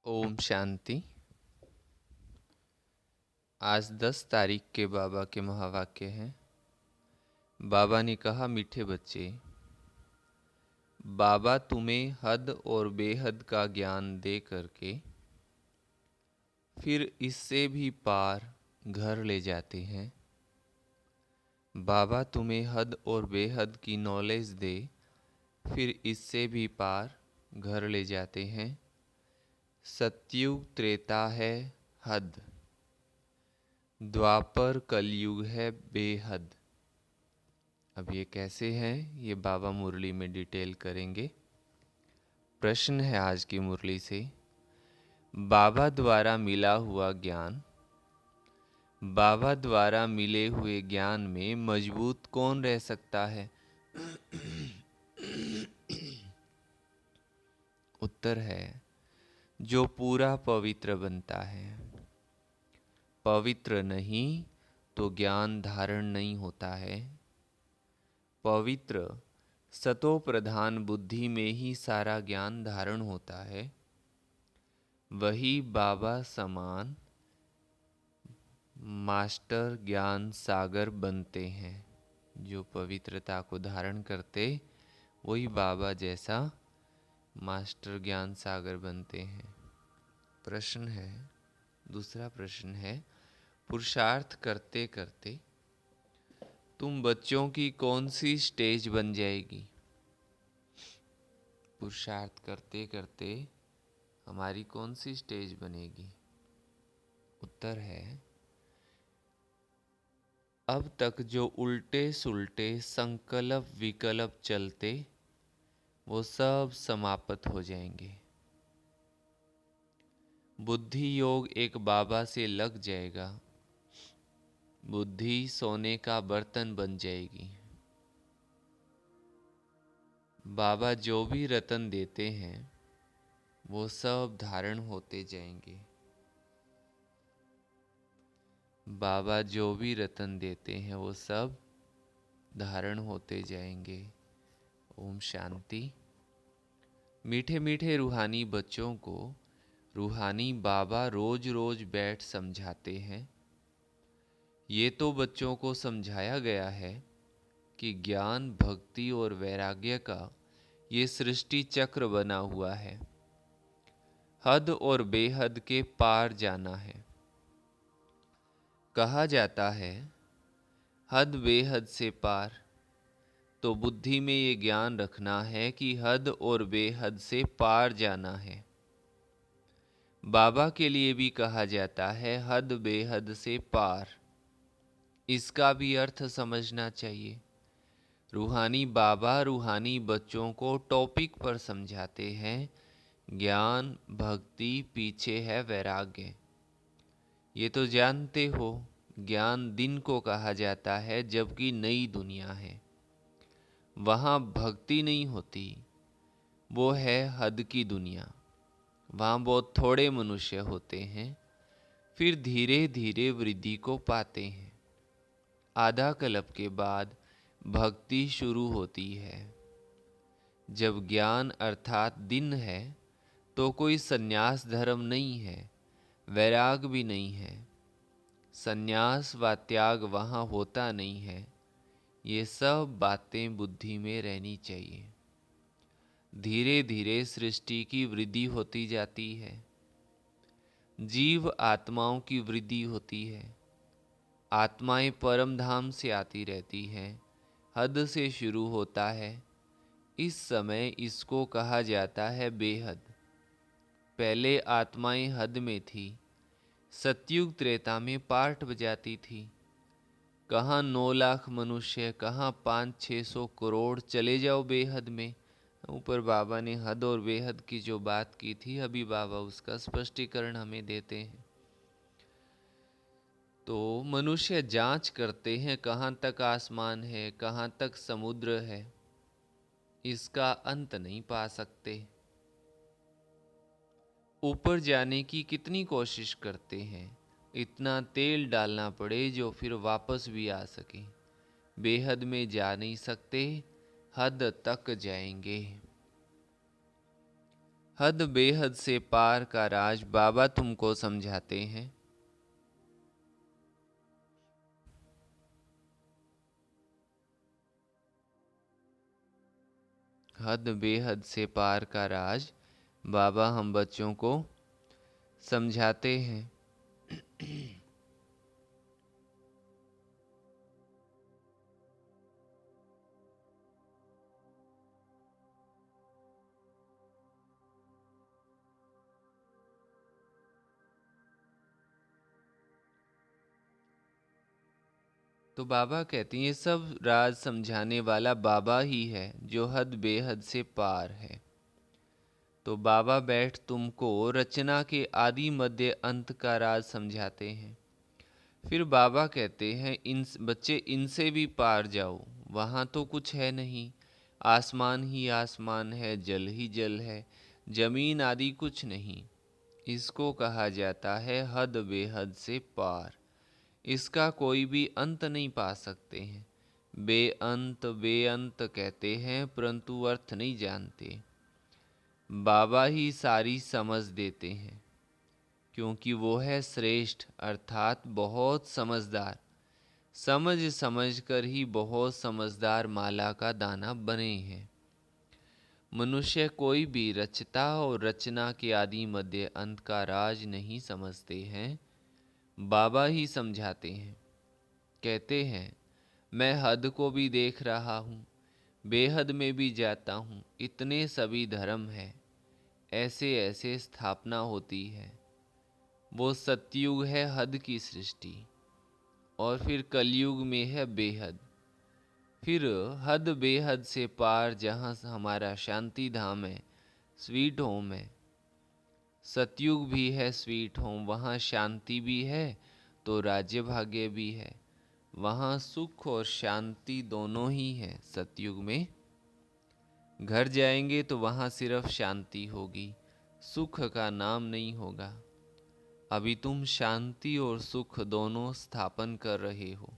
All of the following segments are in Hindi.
ओम शांति। आज 10 तारीख के बाबा के महावाक्य हैं। बाबा ने कहा, मीठे बच्चे, बाबा तुम्हें हद और बेहद का ज्ञान दे करके फिर इससे भी पार घर ले जाते हैं। बाबा तुम्हें हद और बेहद की नॉलेज दे फिर इससे भी पार घर ले जाते हैं। सतयुग त्रेता है हद, द्वापर कलयुग है बेहद। अब ये कैसे हैं, ये बाबा मुरली में डिटेल करेंगे। प्रश्न है आज की मुरली से, बाबा द्वारा मिला हुआ ज्ञान, बाबा द्वारा मिले हुए ज्ञान में मजबूत कौन रह सकता है? उत्तर है, जो पूरा पवित्र बनता है। पवित्र नहीं तो ज्ञान धारण नहीं होता है। पवित्र सतो प्रधान बुद्धि में ही सारा ज्ञान धारण होता है। वही बाबा समान मास्टर ज्ञान सागर बनते हैं। जो पवित्रता को धारण करते वही बाबा जैसा मास्टर ज्ञान सागर बनते हैं। प्रश्न है, दूसरा प्रश्न है, पुरुषार्थ करते करते तुम बच्चों की कौन सी स्टेज बन जाएगी? पुरुषार्थ करते करते हमारी कौन सी स्टेज बनेगी? उत्तर है, अब तक जो उल्टे सुल्टे संकल्प विकल्प चलते वो सब समाप्त हो जाएंगे। बुद्धि योग एक बाबा से लग जाएगा, बुद्धि सोने का बर्तन बन जाएगी। बाबा जो भी रतन देते हैं वो सब धारण होते जाएंगे। बाबा जो भी रतन देते हैं वो सब धारण होते जाएंगे। ओम शांति। मीठे मीठे रूहानी बच्चों को रूहानी बाबा रोज रोज बैठ समझाते हैं। ये तो बच्चों को समझाया गया है कि ज्ञान, भक्ति और वैराग्य का ये सृष्टि चक्र बना हुआ है। हद और बेहद के पार जाना है। कहा जाता है हद बेहद से पार, तो बुद्धि में ये ज्ञान रखना है कि हद और बेहद से पार जाना है। बाबा के लिए भी कहा जाता है हद बेहद से पार, इसका भी अर्थ समझना चाहिए। रूहानी बाबा रूहानी बच्चों को टॉपिक पर समझाते हैं, ज्ञान, भक्ति, पीछे है वैराग्य। ये तो जानते हो, ज्ञान दिन को कहा जाता है जबकि नई दुनिया है, वहाँ भक्ति नहीं होती, वो है हद की दुनिया। वहाँ बहुत थोड़े मनुष्य होते हैं, फिर धीरे धीरे वृद्धि को पाते हैं। आधा कल्प के बाद भक्ति शुरू होती है। जब ज्ञान अर्थात दिन है तो कोई संन्यास धर्म नहीं है, वैराग भी नहीं है। संन्यास व त्याग वहाँ होता नहीं है। ये सब बातें बुद्धि में रहनी चाहिए। धीरे धीरे सृष्टि की वृद्धि होती जाती है। जीव आत्माओं की वृद्धि होती है। आत्माएं परम धाम से आती रहती हैं। हद से शुरू होता है। इस समय इसको कहा जाता है बेहद। पहले आत्माएं हद में थी, सतयुग त्रेता में पाठ बजाती थी। कहाँ 9 लाख मनुष्य, कहाँ 500-600 करोड़, चले जाओ बेहद में। ऊपर बाबा ने हद और बेहद की जो बात की थी, अभी बाबा उसका स्पष्टीकरण हमें देते हैं। तो मनुष्य जांच करते हैं कहाँ तक आसमान है, कहाँ तक समुद्र है, इसका अंत नहीं पा सकते। ऊपर जाने की कितनी कोशिश करते हैं, इतना तेल डालना पड़े जो फिर वापस भी आ सके। बेहद में जा नहीं सकते, हद तक जाएंगे। हद बेहद से पार का राज बाबा तुमको समझाते हैं। हद बेहद से पार का राज बाबा हम बच्चों को समझाते हैं। तो बाबा कहते हैं ये सब राज समझाने वाला बाबा ही है जो हद बेहद से पार है। तो बाबा बैठ तुमको रचना के आदि मध्य अंत का राज समझाते हैं। फिर बाबा कहते हैं इन बच्चे इनसे भी पार जाओ, वहाँ तो कुछ है नहीं, आसमान ही आसमान है, जल ही जल है, जमीन आदि कुछ नहीं। इसको कहा जाता है हद बेहद से पार। इसका कोई भी अंत नहीं पा सकते हैं। बेअंत बेअंत कहते हैं परंतु अर्थ नहीं जानते। बाबा ही सारी समझ देते हैं, क्योंकि वो है श्रेष्ठ अर्थात बहुत समझदार। समझ समझ कर ही बहुत समझदार माला का दाना बने हैं। मनुष्य कोई भी रचता और रचना के आदि मध्य अंत का राज नहीं समझते हैं, बाबा ही समझाते हैं। कहते हैं मैं हद को भी देख रहा हूँ, बेहद में भी जाता हूँ, इतने सभी धर्म है, ऐसे ऐसे स्थापना होती है। वो सतयुग है हद की सृष्टि, और फिर कलयुग में है बेहद, फिर हद बेहद से पार जहाँ हमारा शांति धाम है, स्वीट होम है। सतयुग भी है स्वीट होम, वहाँ शांति भी है तो राज्य भाग्य भी है। वहाँ सुख और शांति दोनों ही है। सतयुग में घर जाएंगे तो वहाँ सिर्फ शांति होगी, सुख का नाम नहीं होगा। अभी तुम शांति और सुख दोनों स्थापन कर रहे हो,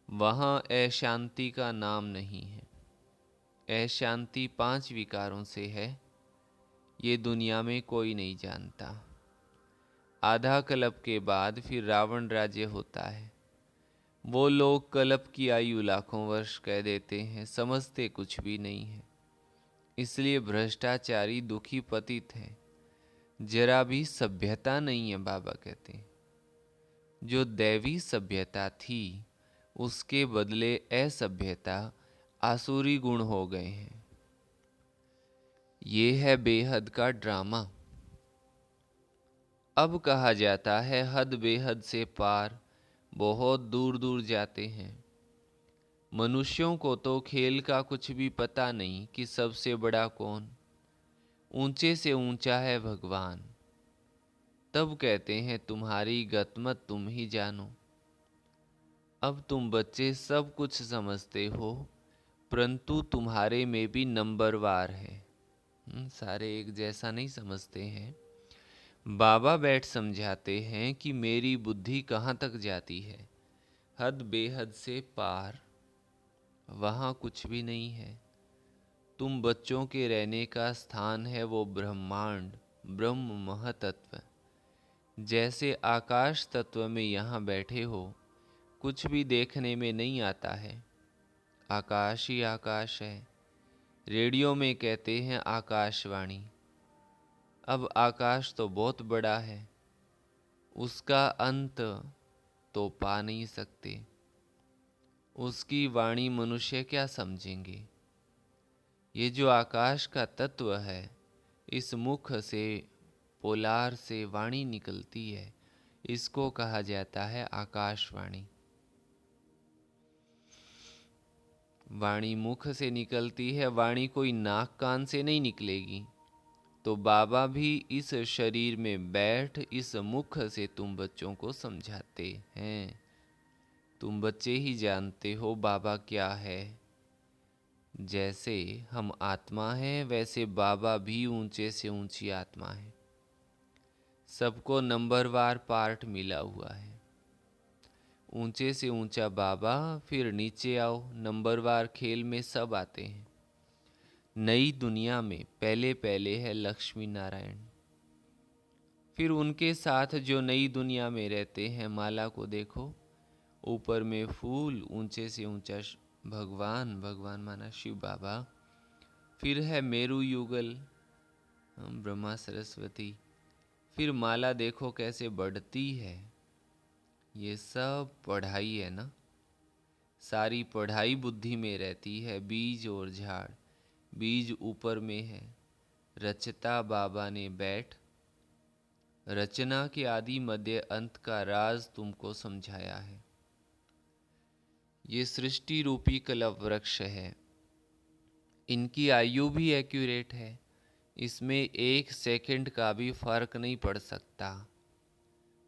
वहाँ अशांति का नाम नहीं है। अशांति 5 विकारों से है, ये दुनिया में कोई नहीं जानता। आधा कल्प के बाद फिर रावण राज्य होता है। वो लोग कल्प की आयु लाखों वर्ष कह देते हैं, समझते कुछ भी नहीं है। इसलिए भ्रष्टाचारी दुखी पतित है, जरा भी सभ्यता नहीं है। बाबा कहते हैं जो दैवी सभ्यता थी उसके बदले असभ्यता आसुरी गुण हो गए हैं। ये है बेहद का ड्रामा। अब कहा जाता है हद बेहद से पार बहुत दूर दूर जाते हैं। मनुष्यों को तो खेल का कुछ भी पता नहीं कि सबसे बड़ा कौन, ऊंचे से ऊंचा है भगवान। तब कहते हैं तुम्हारी गतमत तुम ही जानो। अब तुम बच्चे सब कुछ समझते हो, परंतु तुम्हारे में भी नंबरवार है। सारे एक जैसा नहीं समझते हैं। बाबा बैठ समझाते हैं कि मेरी बुद्धि कहाँ तक जाती है। हद बेहद से पार, वहाँ कुछ भी नहीं है। तुम बच्चों के रहने का स्थान है वो ब्रह्मांड, ब्रह्म महतत्व। जैसे आकाश तत्व में यहाँ बैठे हो, कुछ भी देखने में नहीं आता है, आकाश ही आकाश है। रेडियो में कहते हैं आकाशवाणी। अब आकाश तो बहुत बड़ा है, उसका अंत तो पा नहीं सकते। उसकी वाणी मनुष्य क्या समझेंगे। ये जो आकाश का तत्व है, इस मुख से पोलार से वाणी निकलती है, इसको कहा जाता है आकाशवाणी। वाणी मुख से निकलती है, वाणी कोई नाक कान से नहीं निकलेगी। तो बाबा भी इस शरीर में बैठ इस मुख से तुम बच्चों को समझाते हैं। तुम बच्चे ही जानते हो बाबा क्या है। जैसे हम आत्मा हैं, वैसे बाबा भी ऊंचे से ऊंची आत्मा है। सबको नंबरवार पार्ट मिला हुआ है। ऊंचे से ऊंचा बाबा, फिर नीचे आओ, नंबरवार खेल में सब आते हैं। नई दुनिया में पहले पहले है लक्ष्मी नारायण। फिर उनके साथ जो नई दुनिया में रहते हैं, माला को देखो, ऊपर में फूल, ऊंचे से ऊंचा भगवान, भगवान माना शिव बाबा। फिर है मेरू युगल, ब्रह्मा सरस्वती। फिर माला देखो कैसे बढ़ती है। ये सब पढ़ाई है ना, सारी पढ़ाई बुद्धि में रहती है। बीज और झाड़, बीज ऊपर में है, रचता बाबा ने बैठ, रचना के आदि मध्य अंत का राज तुमको समझाया है। ये सृष्टि रूपी कल्प वृक्ष है, इनकी आयु भी एक्यूरेट है, इसमें 1 सेकंड का भी फर्क नहीं पड़ सकता।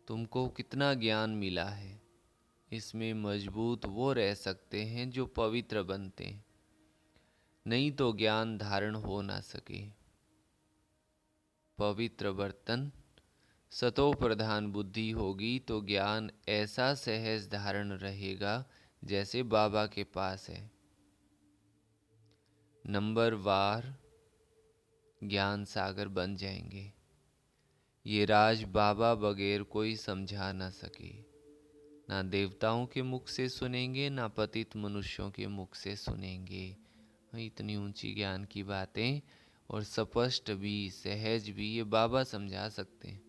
तुमको कितना ज्ञान मिला है, इसमें मजबूत वो रह सकते हैं जो पवित्र बनते हैं, नहीं तो ज्ञान धारण हो ना सके। पवित्र बर्तन, सतो प्रधान बुद्धि होगी तो ज्ञान ऐसा सहज धारण रहेगा जैसे बाबा के पास है। नंबर वार ज्ञान सागर बन जाएंगे। ये राज बाबा बगैर कोई समझा ना सके, ना देवताओं के मुख से सुनेंगे, ना पतित मनुष्यों के मुख से सुनेंगे। इतनी ऊंची ज्ञान की बातें, और स्पष्ट भी, सहज भी, ये बाबा समझा सकते हैं।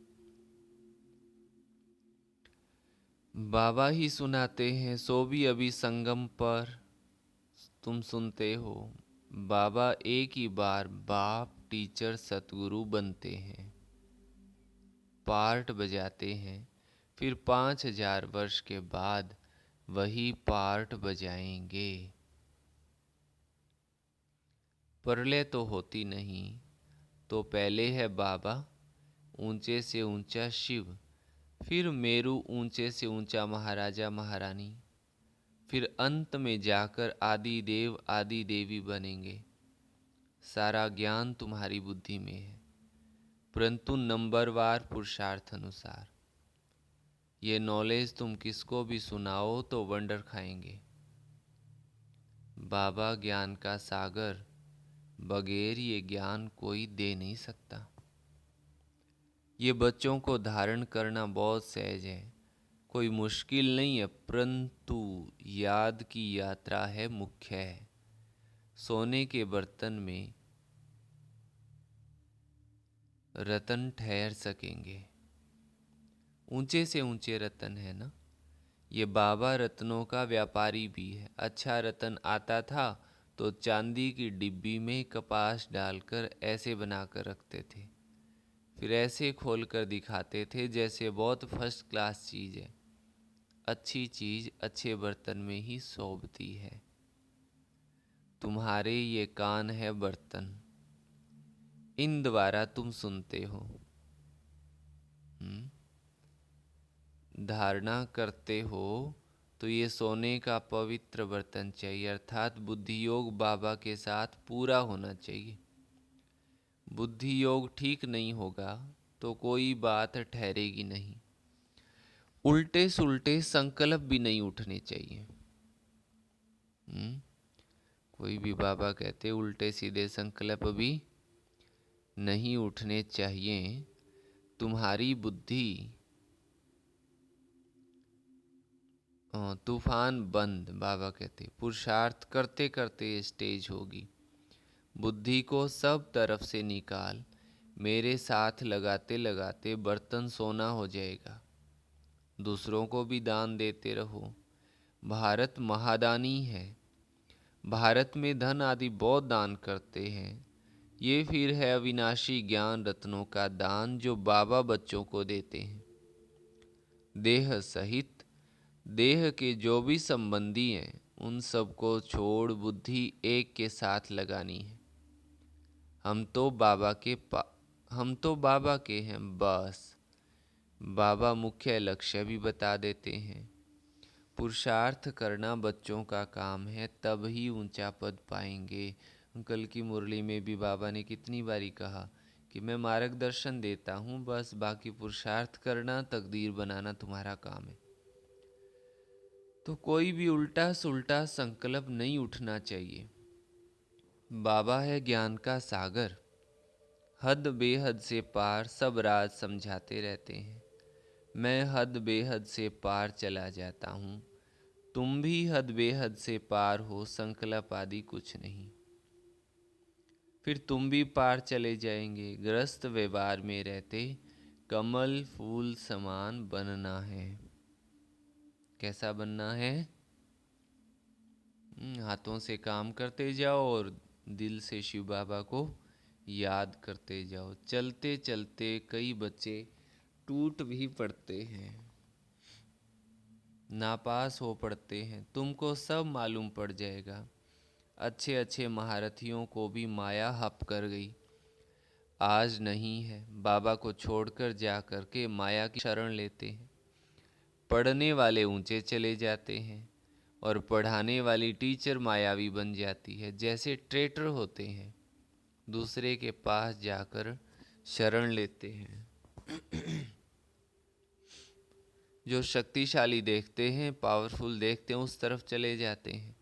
बाबा ही सुनाते हैं, सो भी अभी संगम पर तुम सुनते हो। बाबा एक ही बार बाप, टीचर, सतगुरु बनते हैं, पार्ट बजाते हैं, फिर 5000 वर्ष के बाद वही पार्ट बजाएंगे। प्रलय तो होती नहीं, तो पहले है बाबा, ऊंचे से ऊंचा शिव, फिर मेरू, ऊंचे से ऊंचा महाराजा महारानी, फिर अंत में जाकर आदि देव आदि देवी बनेंगे। सारा ज्ञान तुम्हारी बुद्धि में है, परंतु नंबरवार पुरुषार्थ अनुसार। ये नॉलेज तुम किसको भी सुनाओ तो वंडर खाएंगे। बाबा ज्ञान का सागर, बगैर ये ज्ञान कोई दे नहीं सकता। ये बच्चों को धारण करना बहुत सहज है, कोई मुश्किल नहीं है, परंतु याद की यात्रा है, मुख्य है। सोने के बर्तन में रतन ठहर सकेंगे, ऊंचे से ऊंचे रतन है ना। ये बाबा रत्नों का व्यापारी भी है। अच्छा रतन आता था तो चांदी की डिब्बी में कपास डालकर ऐसे बनाकर रखते थे, फिर ऐसे खोलकर दिखाते थे जैसे बहुत फर्स्ट क्लास चीज़ है। अच्छी चीज़ अच्छे बर्तन में ही शोभती है। तुम्हारे ये कान है बर्तन, इन द्वारा तुम सुनते हो, धारणा करते हो। तो ये सोने का पवित्र बर्तन चाहिए, अर्थात बुद्धि योग बाबा के साथ पूरा होना चाहिए। बुद्धि योग ठीक नहीं होगा तो कोई बात ठहरेगी नहीं। उल्टे सुल्टे संकल्प भी नहीं उठने चाहिए। कोई भी बाबा कहते उल्टे सीधे संकल्प भी नहीं उठने चाहिए। तुम्हारी बुद्धि तूफान बंद, बाबा कहते पुरुषार्थ करते करते स्टेज होगी। बुद्धि को सब तरफ से निकाल, मेरे साथ लगाते लगाते बर्तन सोना हो जाएगा। दूसरों को भी दान देते रहो। भारत महादानी है, भारत में धन आदि बहुत दान करते हैं। ये फिर है अविनाशी ज्ञान रत्नों का दान जो बाबा बच्चों को देते हैं। देह सहित देह के जो भी संबंधी हैं उन सबको छोड़ बुद्धि एक के साथ लगानी है। हम तो बाबा के हैं बस। बाबा मुख्य लक्ष्य भी बता देते हैं। पुरुषार्थ करना बच्चों का काम है, तब ही ऊंचा पद पाएंगे। कल की मुरली में भी बाबा ने कितनी बारी कहा कि मैं मार्गदर्शन देता हूँ, बस बाकी पुरुषार्थ करना, तकदीर बनाना तुम्हारा काम है। तो कोई भी उल्टा सुल्टा संकल्प नहीं उठना चाहिए। बाबा है ज्ञान का सागर, हद बेहद से पार सब राज समझाते रहते हैं। मैं हद बेहद से पार चला जाता हूँ, तुम भी हद बेहद से पार हो, संकल्प आदि कुछ नहीं। फिर तुम भी पार चले जाएंगे। ग्रस्त व्यवहार में रहते कमल फूल समान बनना है। कैसा बनना है? हाथों से काम करते जाओ और दिल से शिव बाबा को याद करते जाओ। चलते चलते कई बच्चे टूट भी पड़ते हैं, नापास हो पड़ते हैं, तुमको सब मालूम पड़ जाएगा। अच्छे अच्छे महारथियों को भी माया हप कर गई, आज नहीं है। बाबा को छोड़कर जा कर के माया की शरण लेते हैं। पढ़ने वाले ऊंचे चले जाते हैं और पढ़ाने वाली टीचर मायावी बन जाती है। जैसे ट्रेटर होते हैं, दूसरे के पास जाकर शरण लेते हैं। जो शक्तिशाली देखते हैं, पावरफुल देखते हैं, उस तरफ चले जाते हैं।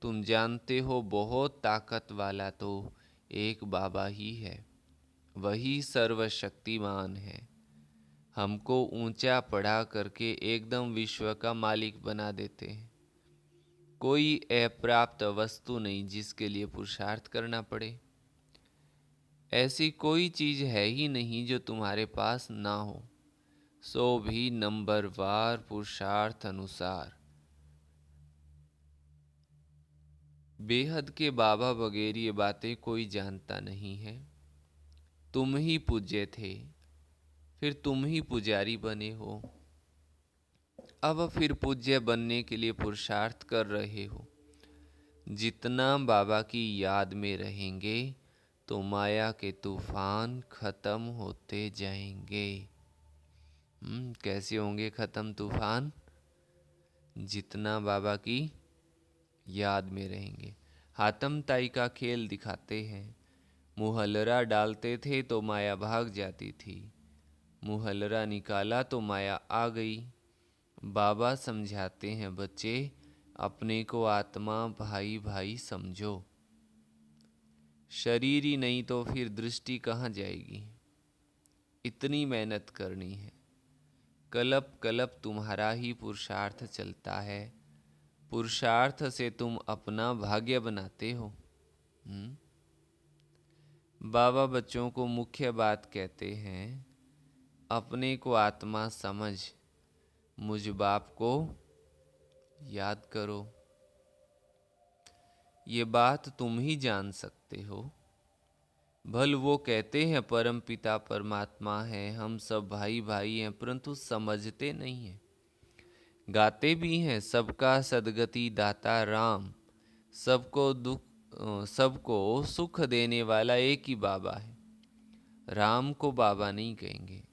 तुम जानते हो बहुत ताकत वाला तो एक बाबा ही है, वही सर्वशक्तिमान है। हमको ऊंचा पढ़ा करके एकदम विश्व का मालिक बना देते हैं। कोई अप्राप्त वस्तु नहीं जिसके लिए पुरुषार्थ करना पड़े। ऐसी कोई चीज है ही नहीं जो तुम्हारे पास ना हो, सो भी नंबरवार पुरुषार्थ अनुसार। बेहद के बाबा वगैरह ये बातें कोई जानता नहीं है। तुम ही पूज्य थे, फिर तुम ही पुजारी बने हो। अब फिर पूज्य बनने के लिए पुरुषार्थ कर रहे हो। जितना बाबा की याद में रहेंगे तो माया के तूफान खत्म होते जाएंगे। कैसे होंगे खत्म तूफान? जितना बाबा की याद में रहेंगे। हातम ताई का खेल दिखाते हैं। मुहल्लरा डालते थे तो माया भाग जाती थी, मुहल्लरा निकाला तो माया आ गई। बाबा समझाते हैं, बच्चे अपने को आत्मा भाई भाई समझो। शरीर ही नहीं तो फिर दृष्टि कहाँ जाएगी? इतनी मेहनत करनी है। कलप कलप तुम्हारा ही पुरुषार्थ चलता है। पुरुषार्थ से तुम अपना भाग्य बनाते हो। बाबा बच्चों को मुख्य बात कहते हैं, अपने को आत्मा समझ, मुझ बाप को याद करो। ये बात तुम ही जान सकते हो। भल वो कहते हैं परम पिता परमात्मा है, हम सब भाई भाई हैं, परंतु समझते नहीं हैं। गाते भी हैं, सबका सदगति दाता राम, सबको सुख देने वाला एक ही बाबा है। राम को बाबा नहीं कहेंगे।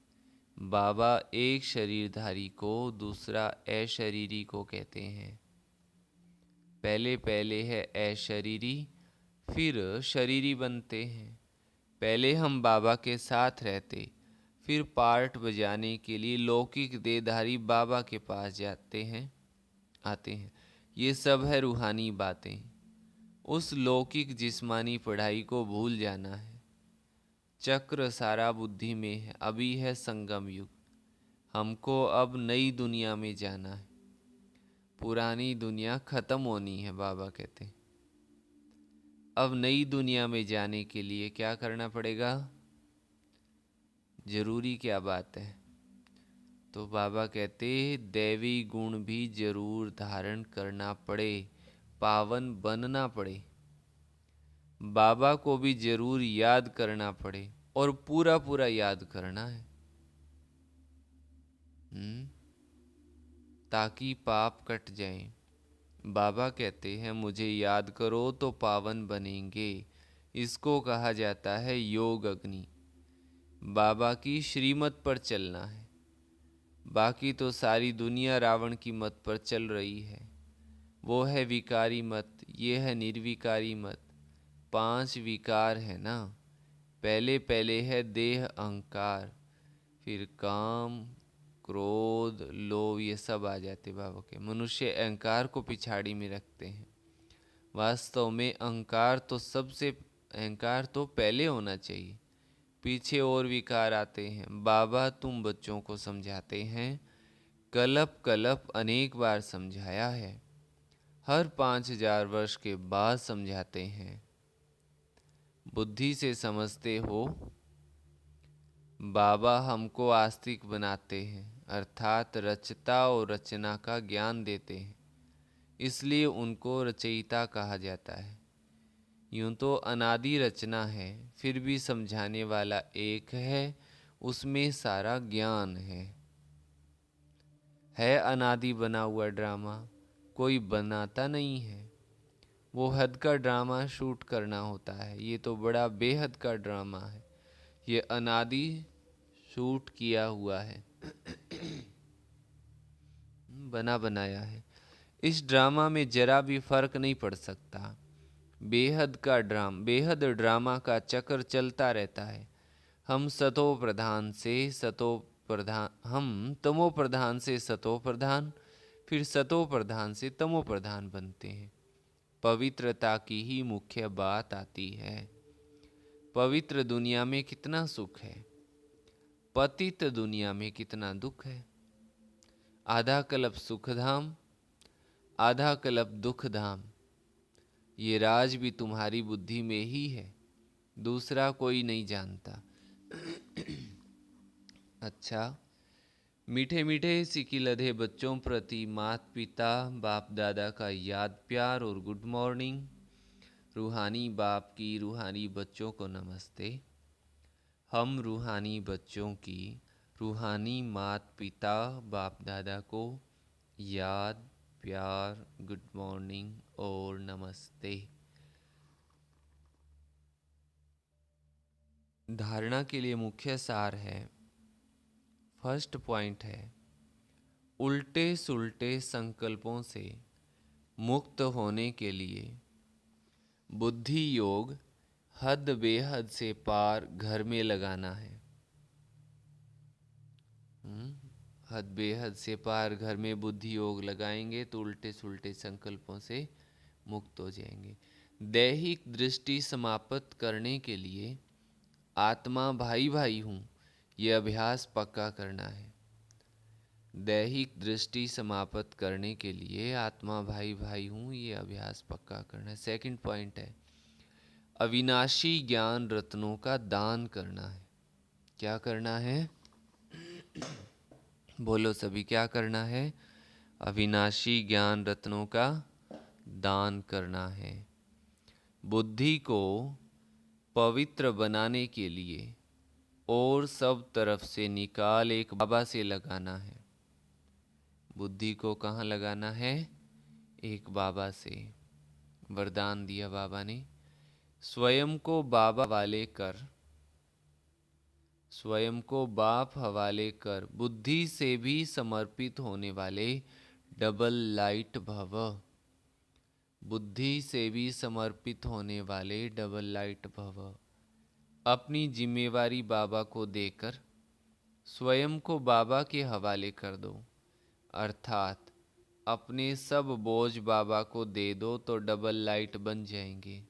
बाबा एक शरीरधारी को दूसरा अशरीरी को कहते हैं। पहले पहले है अशरीरी, फिर शरीरी बनते हैं। पहले हम बाबा के साथ रहते, फिर पार्ट बजाने के लिए लौकिक देहधारी बाबा के पास आते हैं। ये सब है रूहानी बातें। उस लौकिक जिस्मानी पढ़ाई को भूल जाना है। चक्र सारा बुद्धि में है। अभी है संगम युग, हमको अब नई दुनिया में जाना है। पुरानी दुनिया खत्म होनी है, बाबा कहते। अब नई दुनिया में जाने के लिए क्या करना पड़ेगा? जरूरी क्या बात है? तो बाबा कहते दैवी गुण भी जरूर धारण करना पड़े, पावन बनना पड़े। बाबा को भी जरूर याद करना पड़े और पूरा पूरा याद करना है, ताकि पाप कट जाएं। बाबा कहते हैं मुझे याद करो तो पावन बनेंगे। इसको कहा जाता है योग अग्नि। बाबा की श्रीमत पर चलना है। बाकी तो सारी दुनिया रावण की मत पर चल रही है। वो है विकारी मत, ये है निर्विकारी मत। 5 विकार है ना। पहले पहले है देह अहंकार, फिर काम क्रोध लोभ, ये सब आ जाते बाबा के। मनुष्य अहंकार को पिछाड़ी में रखते हैं। वास्तव में अहंकार तो पहले होना चाहिए, पीछे और विकार आते हैं। बाबा तुम बच्चों को समझाते हैं, कलप कलप अनेक बार समझाया है, हर 5000 वर्ष के बाद समझाते हैं। बुद्धि से समझते हो। बाबा हमको आस्तिक बनाते हैं, अर्थात रचता और रचना का ज्ञान देते हैं, इसलिए उनको रचयिता कहा जाता है। यूं तो अनादि रचना है, फिर भी समझाने वाला एक है, उसमें सारा ज्ञान है अनादि बना हुआ ड्रामा, कोई बनाता नहीं है। वो हद का ड्रामा शूट करना होता है, ये तो बड़ा बेहद का ड्रामा है, ये अनादि शूट किया हुआ है, बना बनाया है। इस ड्रामा में जरा भी फर्क नहीं पड़ सकता। बेहद ड्रामा का चक्कर चलता रहता है। हम तमो प्रधान से सतो प्रधान, फिर सतो प्रधान से तमो प्रधान बनते हैं। पवित्रता की ही मुख्य बात आती है। पवित्र दुनिया में कितना सुख है, पतित दुनिया में कितना दुख है। आधा कल्प सुख धाम, आधा कल्प दुख धाम। ये राज भी तुम्हारी बुद्धि में ही है, दूसरा कोई नहीं जानता। अच्छा, मीठे मीठे सिकी लधे बच्चों प्रति माता पिता बाप दादा का याद प्यार और गुड मॉर्निंग। रूहानी बाप की रूहानी बच्चों को नमस्ते। हम रूहानी बच्चों की रूहानी माता पिता बाप दादा को याद प्यार गुड मॉर्निंग और नमस्ते। धारणा के लिए मुख्य सार है, फर्स्ट पॉइंट है, उल्टे सुल्टे संकल्पों से मुक्त होने के लिए बुद्धि योग हद बेहद से पार घर में लगाना है। हद बेहद से पार घर में बुद्धि योग लगाएंगे तो उल्टे सुल्टे संकल्पों से मुक्त हो जाएंगे। दैहिक दृष्टि समाप्त करने के लिए आत्मा भाई भाई हूँ, ये अभ्यास पक्का करना है। दैहिक दृष्टि समाप्त करने के लिए आत्मा भाई भाई हूँ, ये अभ्यास पक्का करना है। सेकंड पॉइंट है, अविनाशी ज्ञान रत्नों का दान करना है। क्या करना है? बोलो सभी, क्या करना है? अविनाशी ज्ञान रत्नों का दान करना है। बुद्धि को पवित्र बनाने के लिए और सब तरफ से निकाल एक बाबा से लगाना है। बुद्धि को कहाँ लगाना है? एक बाबा से। वरदान दिया बाबा ने, स्वयं को बाबा वाले कर, स्वयं को बाप हवाले कर, बुद्धि से भी समर्पित होने वाले डबल लाइट भव। बुद्धि से भी समर्पित होने वाले डबल लाइट भव। अपनी जिम्मेवारी बाबा को देकर स्वयं को बाबा के हवाले कर दो, अर्थात अपने सब बोझ बाबा को दे दो तो डबल लाइट बन जाएंगे।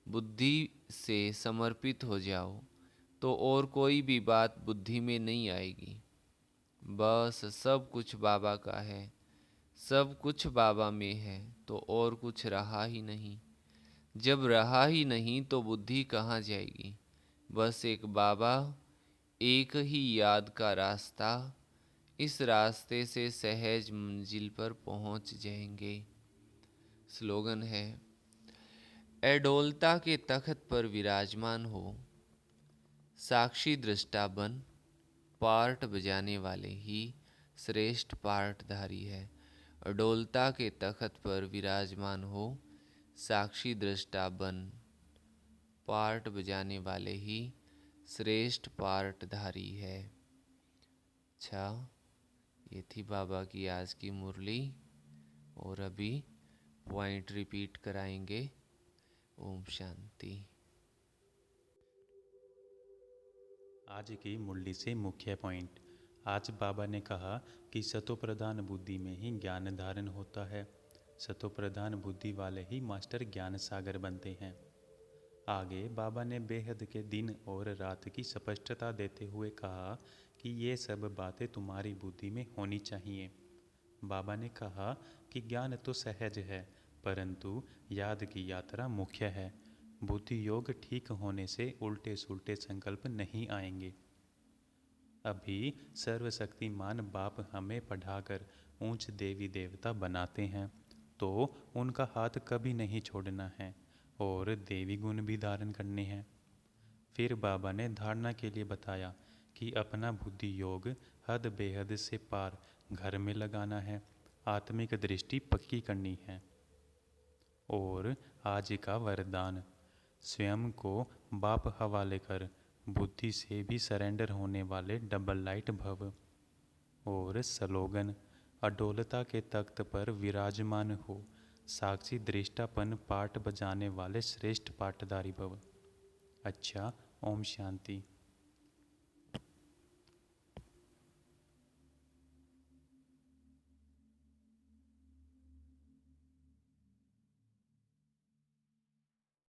बुद्धि से समर्पित हो जाओ तो और कोई भी बात बुद्धि में नहीं आएगी। बस सब कुछ बाबा का है, सब कुछ बाबा में है तो और कुछ रहा ही नहीं। जब रहा ही नहीं तो बुद्धि कहाँ जाएगी? बस एक बाबा, एक ही याद का रास्ता, इस रास्ते से सहज मंजिल पर पहुंच जाएंगे। स्लोगन है, अडोलता के तख्त पर विराजमान हो, साक्षी दृष्टा बन, पार्ट बजाने वाले ही श्रेष्ठ पार्टधारी है। अडोलता के तख्त पर विराजमान हो, साक्षी दृष्टा बन, पार्ट बजाने वाले ही श्रेष्ठ पार्टधारी है। अच्छा, ये थी बाबा की आज की मुरली और अभी पॉइंट रिपीट कराएंगे। ओम शांति। आज की मुरली से मुख्य पॉइंट। आज बाबा ने कहा कि सतो प्रधान बुद्धि में ही ज्ञान धारण होता है। सतोप्रधान बुद्धि वाले ही मास्टर ज्ञान सागर बनते हैं। आगे बाबा ने बेहद के दिन और रात की स्पष्टता देते हुए कहा कि ये सब बातें तुम्हारी बुद्धि में होनी चाहिए। बाबा ने कहा कि ज्ञान तो सहज है, परंतु याद की यात्रा मुख्य है। बुद्धि योग ठीक होने से उल्टे सुल्टे संकल्प नहीं आएंगे। अभी सर्वशक्तिमान बाप हमें पढ़ाकर ऊंच देवी देवता बनाते हैं, तो उनका हाथ कभी नहीं छोड़ना है और देवी गुण भी धारण करने हैं। फिर बाबा ने धारणा के लिए बताया कि अपना बुद्धि योग हद बेहद से पार घर में लगाना है, आत्मिक दृष्टि पक्की करनी है। और आज का वरदान, स्वयं को बाप हवाले कर बुद्धि से भी सरेंडर होने वाले डबल लाइट भव। और स्लोगन, अडोलता के तख्त पर विराजमान हो, साक्षी दृष्टापन पाठ बजाने वाले श्रेष्ठ पाठधारी भव। अच्छा, ओम शांति।